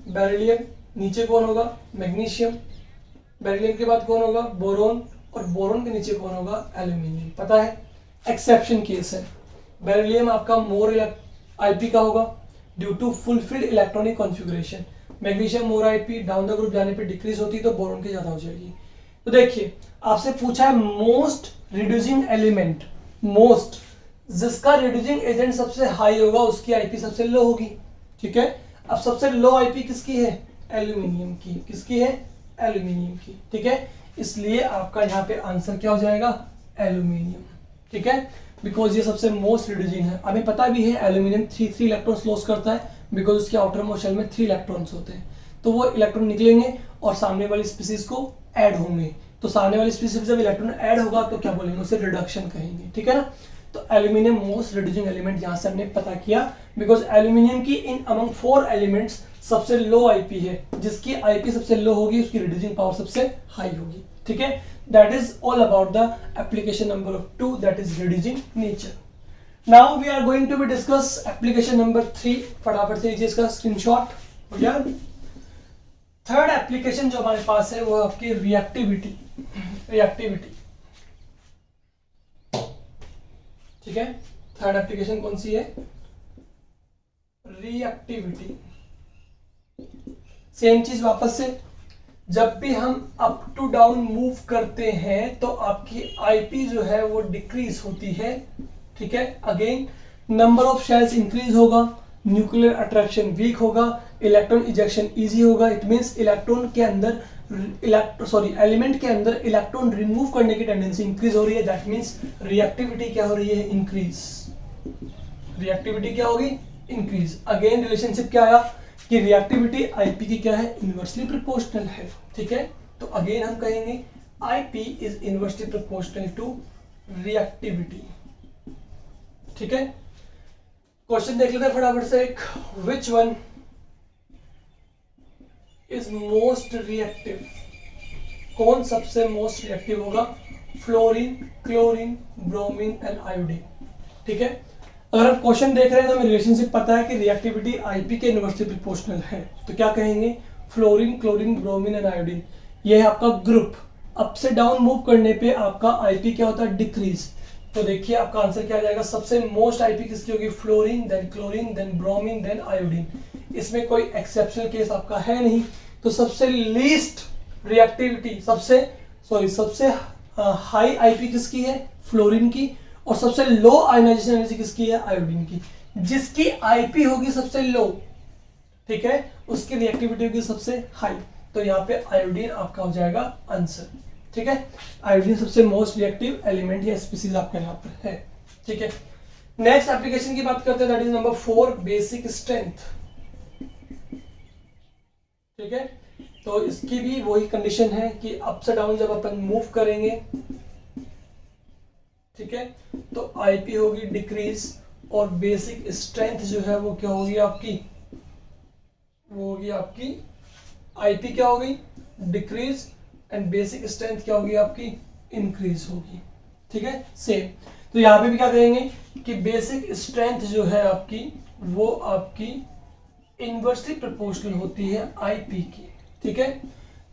बेरिलियम, नीचे कौन होगा? मैग्नीशियम, बेरिलियम के बाद कौन होगा? बोरोन, और बोरोन के नीचे कौन होगा? एल्यूमिनियम। पता है एक्सेप्शन केस है, बेरिलियम आपका मोर आईपी का होगा due to fulfilled electronic configuration. Magnesium more IP, down the group जाने पे डिक्रीज होती है तो बोरोन की ज्यादा हो जाएगी। तो देखिए आपसे पूछा है मोस्ट रिड्यूसिंग एलिमेंट, मोस्ट जिसका रिड्यूसिंग एजेंट सबसे हाई होगा उसकी आईपी सबसे लो होगी। ठीक है, अब सबसे लो आईपी किसकी है? एल्यूमिनियम की। किसकी है? एल्यूमिनियम की। ठीक है, इसलिए आपका यहाँ पे आंसर क्या हो जाएगा? एल्यूमिनियम। ठीक है, बिकॉज ये सबसे मोस्ट रिड्यूसिंग है। हमें पता भी है एल्यूमिनियम 3 इलेक्ट्रॉन्स लॉस करता है बिकॉज उसके आउटर मोस्ट शेल में 3 इलेक्ट्रॉन्स होते हैं। तो वो इलेक्ट्रॉन निकलेंगे और सामने वाली स्पीसीज को ऐड होंगे। तो सामने वाली स्पीसीज जब इलेक्ट्रॉन ऐड होगा तो क्या बोलेंगे? उसे रिडक्शन कहेंगे। ठीक है ना, तो एल्यूमिनियम मोस्ट रिड्यूसिंग एलिमेंट यहां से हमने पता किया बिकॉज एल्यूमिनियम की इन अमंग 4 एलिमेंट्स सबसे लो आईपी है। जिसकी आईपी सबसे लो होगी उसकी रिड्यूसिंग पावर सबसे हाई होगी। ठीक है, that is all about the application number 2, that is reducing nature. Now we are going to be discuss application number 3। फटाफट से लीजिए इसका स्क्रीनशॉट। हो गया? थर्ड एप्लीकेशन जो हमारे पास है वो आपकी रिएक्टिविटी। रिएक्टिविटी, ठीक है, थर्ड एप्लीकेशन कौन सी है? रिएक्टिविटी। सेम चीज वापस से, जब भी हम अप टू डाउन मूव करते हैं तो आपकी आईपी जो है वो डिक्रीज होती है। ठीक है, again number of shells increase होगा, न्यूक्लियर अट्रैक्शन वीक होगा, इलेक्ट्रॉन इजेक्शन इजी होगा। इट मींस इलेक्ट्रॉन के अंदर एलिमेंट के अंदर इलेक्ट्रॉन रिमूव करने की टेंडेंसी इंक्रीज हो रही है। दैट मींस रिएक्टिविटी क्या हो रही है? इंक्रीज। रिएक्टिविटी क्या होगी? इंक्रीज। अगेन रिलेशनशिप क्या आया कि रिएक्टिविटी आईपी की क्या है? इनवर्सली प्रोपोर्शनल है। ठीक है, तो अगेन हम कहेंगे IP is inversely proportional to reactivity. ठीक है, क्वेश्चन देख लेते हैं फटाफट से एक। Which one is most reactive? कौन सबसे मोस्ट रिएक्टिव होगा? Fluorine, chlorine, bromine and iodine. ठीक है, अगर आप क्वेश्चन देख रहे हैं तो हमें रिलेशनशिप पता है कि रिएक्टिविटी आईपी के इनवर्सली प्रोपोर्शनल है। तो क्या कहेंगे? Fluorine, chlorine, bromine and iodine. ये है आपका ग्रुप। अप से डाउन मूव करने पे आपका आईपी क्या होता है? डिक्रीज। तो देखिए आपका आंसर क्या आ जाएगा? सबसे मोस्ट आईपी किसकी होगी? Fluorine, then chlorine, then bromine, then iodine. इसमें कोई एक्सेप्शनल केस आपका है नहीं। तो सबसे लीस्ट रिएक्टिविटी, सबसे हाई आईपी किसकी है? फ्लोरीन की। और सबसे लो आयनाइजेशन एनर्जी किसकी है? आयोडीन की। जिसकी आईपी होगी सबसे लो, ठीक है, उसकी रिएक्टिविटी होगी सबसे हाई। तो यहाँ पे आयोडीन आपका हो जाएगा आंसर। ठीक है, आयोडीन सबसे मोस्ट रिएक्टिव एलिमेंट या स्पीसीज आपका यहाँ पर है। ठीक है, नेक्स्ट एप्लीकेशन की बात करते हैं, that is number 4, basic strength. ठीक है, तो इसकी भी वही कंडीशन है कि अप से डाउन जब अपन मूव करेंगे, ठीक है, तो आईपी होगी डिक्रीज और बेसिक स्ट्रेंथ जो है वो क्या होगी आपकी? वो होगी आपकी आईपी क्या हो गई, डिक्रीज, एंड बेसिक स्ट्रेंथ क्या होगी आपकी, इंक्रीज होगी। ठीक है, सेम। तो यहाँ पे भी क्या करेंगे कि बेसिक स्ट्रेंथ जो है आपकी वो आपकी इनवर्सली प्रोपोर्शनल होती है आईपी की। ठीक है,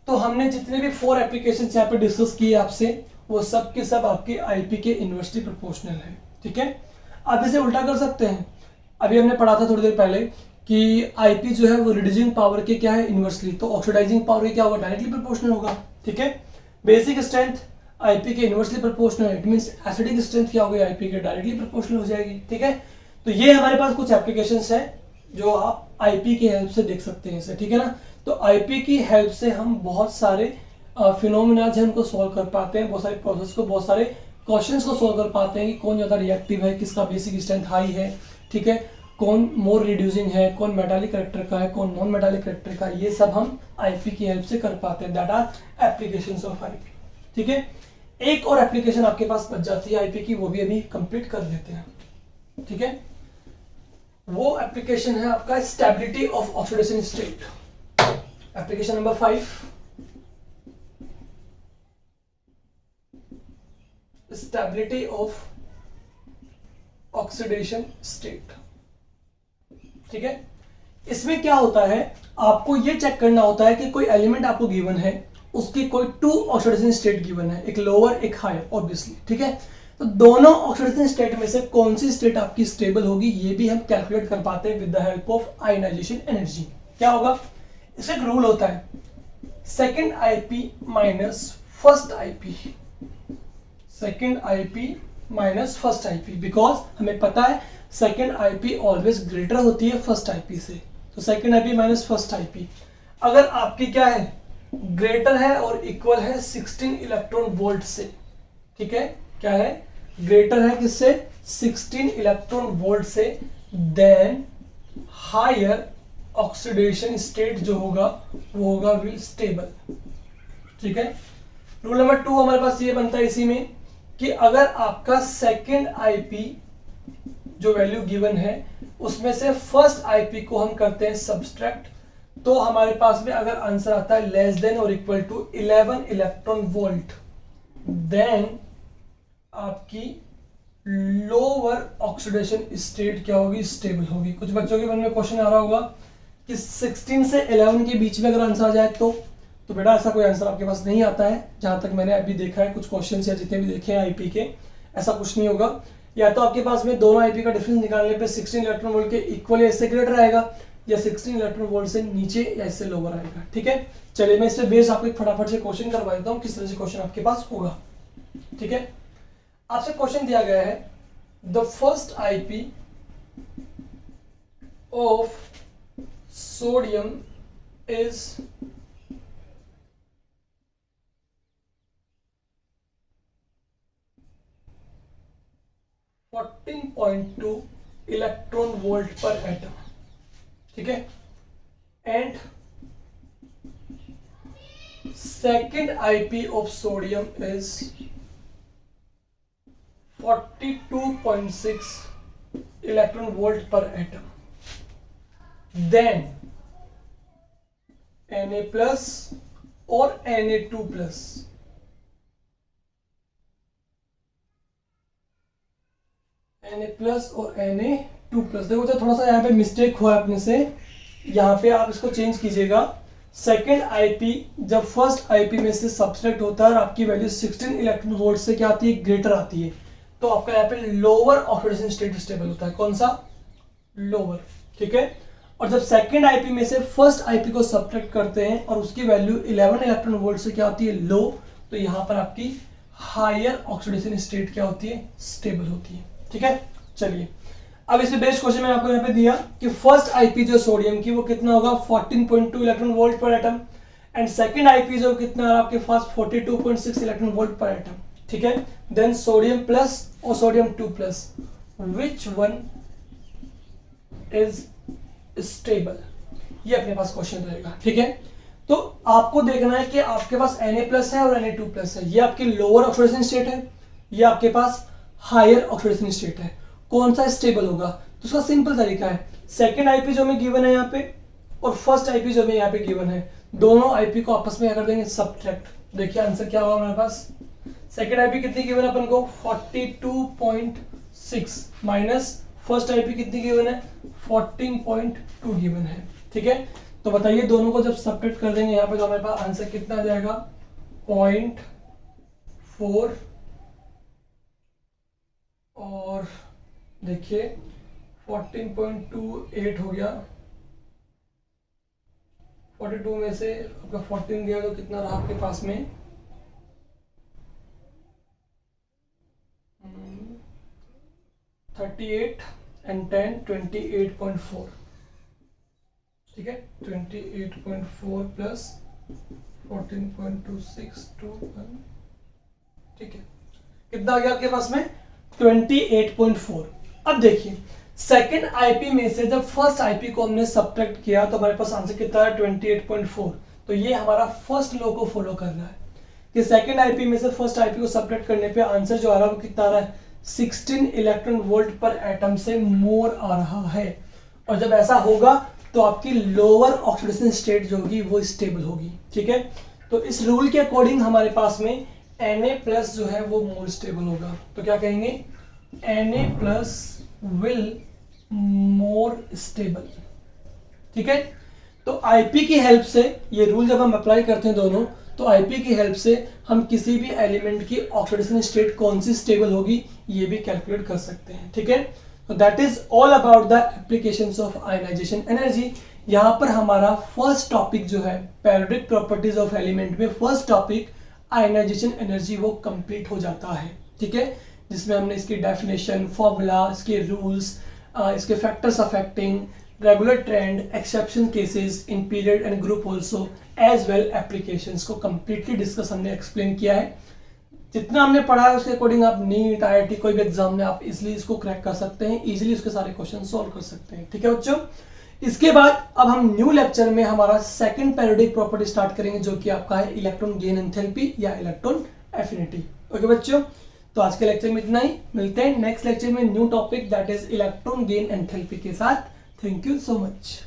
तो हमने जितने भी 4 एप्लीकेशंस यहाँ पे डिस्कस किए आपसे, वो सब के सब आपके आईपी के इनवर्सली प्रोपोर्शनल है। ठीक है, आप इसे उल्टा कर सकते हैं। अभी हमने पढ़ा था थोड़ी देर पहले कि आईपी जो है वो रिड्यूसिंग पावर के क्या है, इनवर्सली, तो ऑक्सीडाइजिंग पावर के क्या होगा, डायरेक्टली प्रोपोर्शनल होगा। ठीक है, बेसिक स्ट्रेंथ आईपी के inversely proportional, it means acidic strength क्या होगी, आईपी के डायरेक्टली प्रोपोर्शनल हो जाएगी। ठीक है, तो ये हमारे पास कुछ एप्लीकेशंस है जो आप आईपी की हेल्प से देख सकते हैं इसे। ठीक है ना, तो आईपी की हेल्प से हम बहुत सारे फिनोमिना है उनको सॉल्व कर पाते हैं, बहुत सारे प्रोसेस को, बहुत सारे क्वेश्चंस को सॉल्व कर पाते हैं कि कौन ज्यादा रिएक्टिव है, किसका बेसिक स्ट्रेंथ हाई है। ठीक है, कौन मोर रिड्यूसिंग है, कौन मेटालिक करेक्टर का है, कौन नॉन मेटालिक करेक्टर का, ये सब हम आईपी की हेल्प से कर पाते हैं। That are applications of IP. ठीक है, एक और एप्लीकेशन आपके पास बच जाती है आईपी की, वो भी अभी कंप्लीट कर लेते हैं। ठीक है, वो एप्लीकेशन है आपका stability of oxidation state. Application number 5, stability of oxidation state. ठीक है, इसमें क्या होता है, आपको ये चेक करना होता है कि कोई एलिमेंट आपको गिवन है, उसकी कोई 2 ऑक्सीडेशन स्टेट गिवन है, एक लोअर एक हायर ऑब्वियसली। ठीक है, तो दोनों ऑक्सीडेशन स्टेट में से कौन सी स्टेट आपकी स्टेबल होगी, ये भी हम कैलकुलेट कर पाते हैं with the help of ionization energy. क्या होगा, इसका एक रूल होता है, second IP minus first IP, second IP minus first IP, because हमें पता है सेकेंड आईपी ऑलवेज ग्रेटर होती है फर्स्ट आईपी से। तो second IP minus first IP अगर आपकी क्या है, ग्रेटर है और इक्वल है 16 इलेक्ट्रॉन वोल्ट से। ठीक है, क्या है, ग्रेटर है किससे, 16 इलेक्ट्रॉन वोल्ट से, देन हायर ऑक्सीडेशन स्टेट जो होगा वो होगा विल स्टेबल। ठीक है, रूल नंबर 2 हमारे पास ये बनता है इसी में कि अगर आपका सेकेंड आईपी जो वैल्यू गिवन है उसमें से फर्स्ट आईपी को हम करते हैं सब्सट्रैक्ट, तो हमारे पास में अगर आंसर आता है लेस देन और equal to 11 electron volt, then आपकी लोअर ऑक्सीडेशन स्टेट क्या होगी, स्टेबल होगी। कुछ बच्चों के मन में क्वेश्चन आ रहा होगा कि 16 से 11 के बीच में अगर आंसर आ जाए तो बेटा ऐसा कोई आंसर आपके पास नहीं आता है। जहां तक मैंने अभी देखा है कुछ क्वेश्चन या जितने भी देखे हैं आईपी के, ऐसा कुछ नहीं होगा। या तो आपके पास में दोनों आईपी का डिफरेंस निकालने पे 16 इलेक्ट्रॉन वोल्ट के इक्वल या इससे ग्रेटर आएगा, या 16 इलेक्ट्रॉन वोल्ट से नीचे या इससे लोअर आएगा। ठीक है, चलिए मैं इस पे बेस्ड आपको फटाफट से क्वेश्चन करवा देता हूँ किस तरह से क्वेश्चन आपके पास होगा। ठीक है, आपसे क्वेश्चन दिया गया है, the first IP of sodium is 14.2 electron volt पर एटम। ठीक है, and second IP of sodium is 42.6 electron volt पर एटम, देन Na प्लस और Na2 प्लस Na+ और Na2+। देखो तो थोड़ा सा यहाँ पे मिस्टेक हुआ अपने से, यहाँ पे आप इसको चेंज कीजिएगा। सेकेंड आईपी जब फर्स्ट आईपी में से सब्सट्रैक्ट होता है और आपकी वैल्यू 16 इलेक्ट्रॉन वोल्ट से क्या आती है, ग्रेटर आती है, तो आपका यहाँ पे लोअर ऑक्सीडेशन स्टेट स्टेबल होता है। कौन सा, लोअर। ठीक है, और जब सेकेंड आईपी में से फर्स्ट आईपी को सब्ट्रैक्ट करते हैं और उसकी वैल्यू 11 इलेक्ट्रॉन वोल्ट से क्या होती है, लो, तो यहाँ पर आपकी हायर ऑक्सीडेशन स्टेट क्या होती है, स्टेबल होती है। ठीक है, चलिए अब इसमें बेस्ट क्वेश्चन मैंने आपको यहाँ पे दिया कि फर्स्ट आईपी जो सोडियम की वो कितना होगा, 14.2 इलेक्ट्रॉन वोल्ट पर एटम, एंड सेकंड आईपी जो कितना है आपके पास 42.6 इलेक्ट्रॉन वोल्ट पर एटम। ठीक है, देन सोडियम प्लस और sodium 2+, which one is stable, ये अपने पास क्वेश्चन रहेगा। ठीक है, तो आपको देखना है कि आपके पास Na+ है और Na2+ है, ये आपकी लोअर ऑक्सीडेशन स्टेट है, ये आपके पास हायर ऑक्सीडेशन स्टेट है, कौन सा स्टेबल होगा। तो उसका सिंपल तरीका है, सेकेंड आईपी जो हमें गिवन है यहाँ पे और फर्स्ट आईपी जो हमें यहाँ पे गिवन है, दोनों आईपी को आपस में क्या कर देंगे, सब्ट्रैक्ट। देखिए आंसर क्या होगा हमारे पास, सेकेंड आईपी कितनी गिवन है अपन को 42.6 माइनस फर्स्ट आईपी कितनी गिवन है 14.2 गिवन है। ठीक है, तो बताइए दोनों को जब सब्ट्रैक्ट कर देंगे यहाँ पे तो हमारे पास आंसर कितना आ जाएगा 0.4 और देखिए 14.28 हो गया, 42 में से आपका 14 गया तो कितना रहा आपके पास में 38 एंड 10 28.4। ठीक है, 28.4 प्लस 14.262। ठीक है, कितना आ गया आपके पास में 28.4। अब देखिए सेकेंड आईपी में से जब फर्स्ट आईपी को हमने सब्ट्रैक्ट किया तो हमारे पास आंसर कितना है 28.4। तो ये हमारा फर्स्ट लॉ को फॉलो कर रहा है कि सेकेंड आईपी में से फर्स्ट आईपी को सब्ट्रैक्ट करने पे आंसर जो आ रहा है वो कितना आ रहा है 16 इलेक्ट्रॉन वोल्ट पर एटम से मोर आ रहा है। और जब ऐसा होगा तो आपकी लोअर ऑक्सीडेशन स्टेट जो होगी वो स्टेबल होगी। ठीक है, तो इस रूल के अकॉर्डिंग हमारे पास में Na+ जो है वो मोर स्टेबल होगा। तो क्या कहेंगे Na+ विल मोर स्टेबल। ठीक है, तो आईपी की हेल्प से ये रूल जब हम अप्लाई करते हैं दोनों, तो आईपी की हेल्प से हम किसी भी एलिमेंट की ऑक्सीडेशन स्टेट कौन सी स्टेबल होगी ये भी कैलकुलेट कर सकते हैं। ठीक है, तो that is all about the applications of ionization energy. यहाँ पर हमारा फर्स्ट टॉपिक जो है पेरियोडिक प्रॉपर्टीज ऑफ एलिमेंट में फर्स्ट टॉपिक आयनाइजेशन एनर्जी वो कंप्लीट हो जाता है। ठीक है, जिसमें हमने इसकी डेफिनेशन, फॉर्मूला, इसके रूल्स, इसके factors affecting, regular trend, exception cases in period and group also as well applications को कंप्लीटली डिस्कस हमने एक्सप्लेन किया है। जितना हमने पढ़ा है उसके अकॉर्डिंग आप नीट, IIT कोई भी एग्जाम में आप इजिली इसको क्रैक कर सकते हैं, इजिली उसके सारे क्वेश्चन सॉल्व कर सकते हैं। ठीक है बच्चों, इसके बाद अब हम न्यू लेक्चर में हमारा सेकंड पेरियोडिक प्रॉपर्टी स्टार्ट करेंगे जो कि आपका है इलेक्ट्रॉन गेन एंथैल्पी या इलेक्ट्रॉन एफिनिटी। ओके बच्चों, तो आज के लेक्चर में इतना ही, मिलते हैं नेक्स्ट लेक्चर में new topic that is electron gain enthalpy के साथ। Thank you so much.